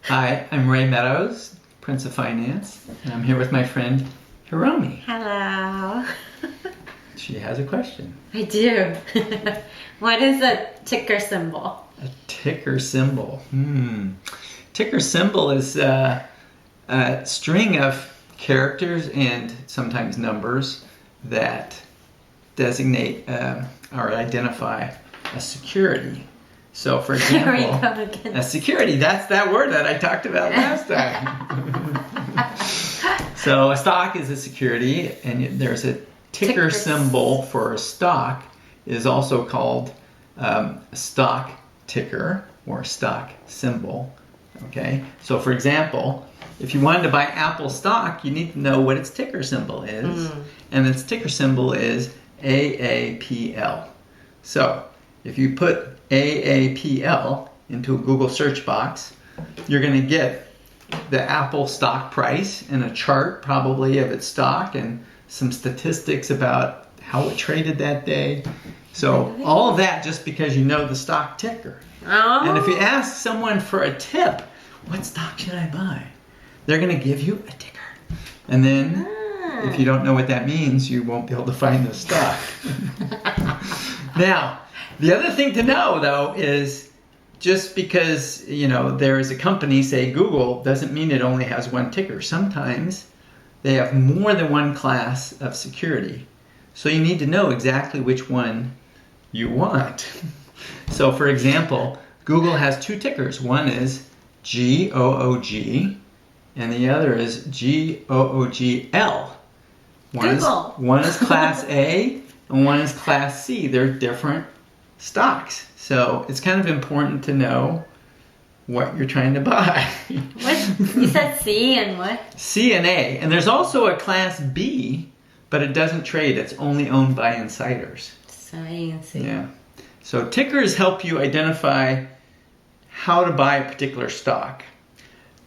Hi, I'm Ray Meadows, Prince of Finance, and I'm here with my friend Hiromi. Hello. She has a question. I do. What is a ticker symbol? A ticker symbol. Ticker symbol is a string of characters and sometimes numbers that designate or identify a security. So, for example, a security, that's that word that I talked about last time. So, a stock is a security, and there's a ticker symbol for a stock is also called a stock ticker or stock symbol. Okay, so for example, if you wanted to buy Apple stock, you need to know what its ticker symbol is, and its ticker symbol is AAPL. So, if you put AAPL into a Google search box, you're going to get the Apple stock price and a chart probably of its stock and some statistics about how it traded that day. So all of that just because you know the stock ticker. Oh. And if you ask someone for a tip, what stock should I buy? They're going to give you a ticker. And then if you don't know what that means, you won't be able to find the stock. Now, the other thing to know, though, is just because, there is a company, say Google, doesn't mean it only has one ticker. Sometimes they have more than one class of security. So you need to know exactly which one you want. So, for example, Google has two tickers. One is GOOG, and the other is GOOGL. One is Class A, and one is Class C. They're different stocks. So it's kind of important to know what you're trying to buy. What? You said C and what? C and A. And there's also a Class B, but it doesn't trade. It's only owned by insiders. So A and C. Yeah. So tickers help you identify how to buy a particular stock.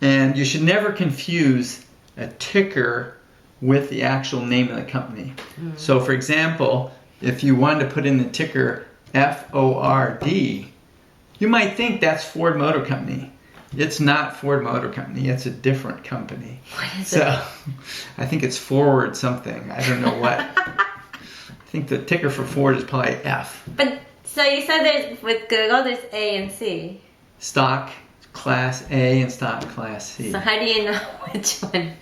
And you should never confuse a ticker with the actual name of the company. So for example, if you wanted to put in the ticker FORD, you might think that's Ford Motor Company. It's not Ford Motor Company. It's a different company. What is it? I think it's Forward something. I don't know what. I think the ticker for Ford is probably F. But so you said with Google there's A and C. Stock Class A and stock Class C. So how do you know which one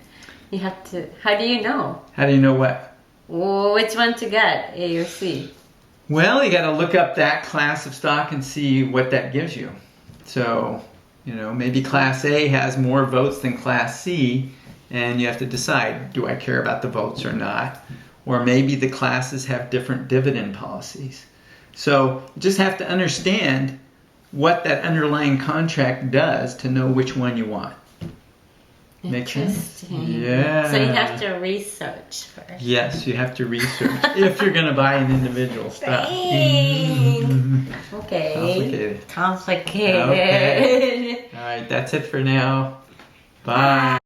you have to? How do you know? How do you know what? Which one to get, A or C? Well, you got to look up that class of stock and see what that gives you. So, maybe Class A has more votes than Class C, and you have to decide, do I care about the votes or not? Or maybe the classes have different dividend policies. So, you just have to understand what that underlying contract does to know which one you want. Make sense? Interesting. Yeah. So you have to research first. Yes, you have to research if you're going to buy an individual stock. Okay. Complicated. Complicated. Okay. All right, that's it for now. Bye.